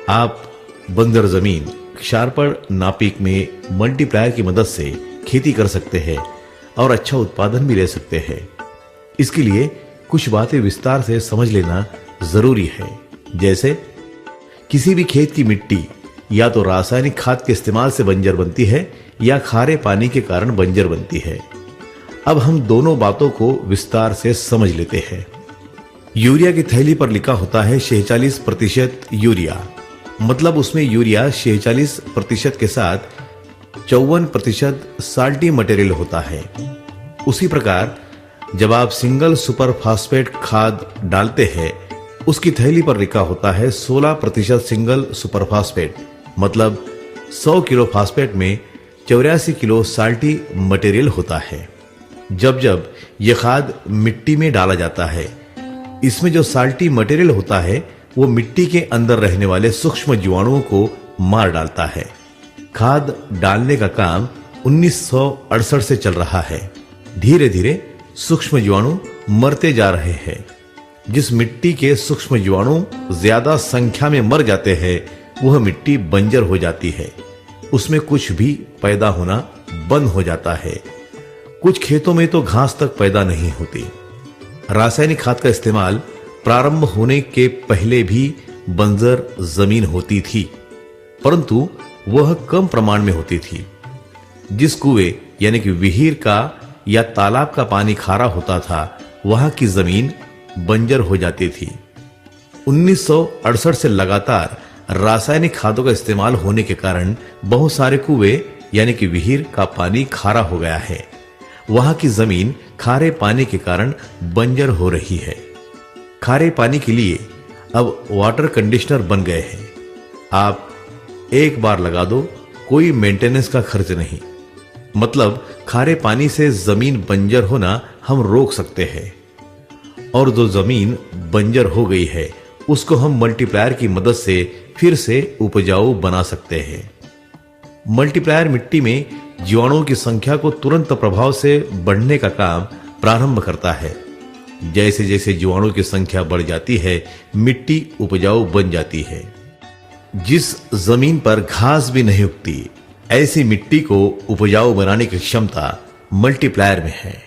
आप बंजर जमीन क्षारपण नापिक में मल्टीप्लायर की मदद से खेती कर सकते हैं और अच्छा उत्पादन भी ले सकते हैं। इसके लिए कुछ बातें विस्तार से समझ लेना जरूरी है। जैसे किसी भी खेत की मिट्टी या तो रासायनिक खाद के इस्तेमाल से बंजर बनती है या खारे पानी के कारण बंजर बनती है। अब हम दोनों बातों को विस्तार से समझ लेते हैं। यूरिया की थैली पर लिखा होता है 46% यूरिया, मतलब उसमें यूरिया 46% के साथ 54% साल्टी मटेरियल होता है। उसी प्रकार जब आप सिंगल सुपर फास्फेट खाद डालते हैं, उसकी थैली पर लिखा होता है 16% सिंगल सुपर फास्फेट, मतलब 100 किलो फास्फेट में 84 किलो साल्टी मटेरियल होता है। जब जब यह खाद मिट्टी में डाला जाता है, इसमें जो साल्टी मटेरियल होता है वो मिट्टी के अंदर रहने वाले सूक्ष्म जीवाणुओं को मार डालता है। खाद डालने का काम 1968 से चल रहा है। धीरे धीरे सूक्ष्म जीवाणु मरते जा रहे हैं। जिस मिट्टी के सूक्ष्म जीवाणु ज्यादा संख्या में मर जाते हैं, वह मिट्टी बंजर हो जाती है। उसमें कुछ भी पैदा होना बंद हो जाता है। कुछ खेतों में तो घास तक पैदा नहीं होती। रासायनिक खाद का इस्तेमाल प्रारंभ होने के पहले भी बंजर जमीन होती थी, परंतु वह कम प्रमाण में होती थी। जिस कुएं यानी कि विहीर का या तालाब का पानी खारा होता था, वहां की जमीन बंजर हो जाती थी। 1968 से लगातार रासायनिक खादों का इस्तेमाल होने के कारण बहुत सारे कुएं यानी कि विहीर का पानी खारा हो गया है। वहां की जमीन खारे पानी के कारण बंजर हो रही है। खारे पानी के लिए अब वाटर कंडीशनर बन गए हैं। आप एक बार लगा दो, कोई मेंटेनेंस का खर्च नहीं। मतलब खारे पानी से जमीन बंजर होना हम रोक सकते हैं। और जो जमीन बंजर हो गई है, उसको हम मल्टीप्लायर की मदद से फिर से उपजाऊ बना सकते हैं। मल्टीप्लायर मिट्टी में जीवाणुओं की संख्या को तुरंत प्रभाव से बढ़ने का काम प्रारंभ करता है। जैसे जैसे जीवाणुओं की संख्या बढ़ जाती है, मिट्टी उपजाऊ बन जाती है। जिस जमीन पर घास भी नहीं उगती, ऐसी मिट्टी को उपजाऊ बनाने की क्षमता मल्टीप्लायर में है।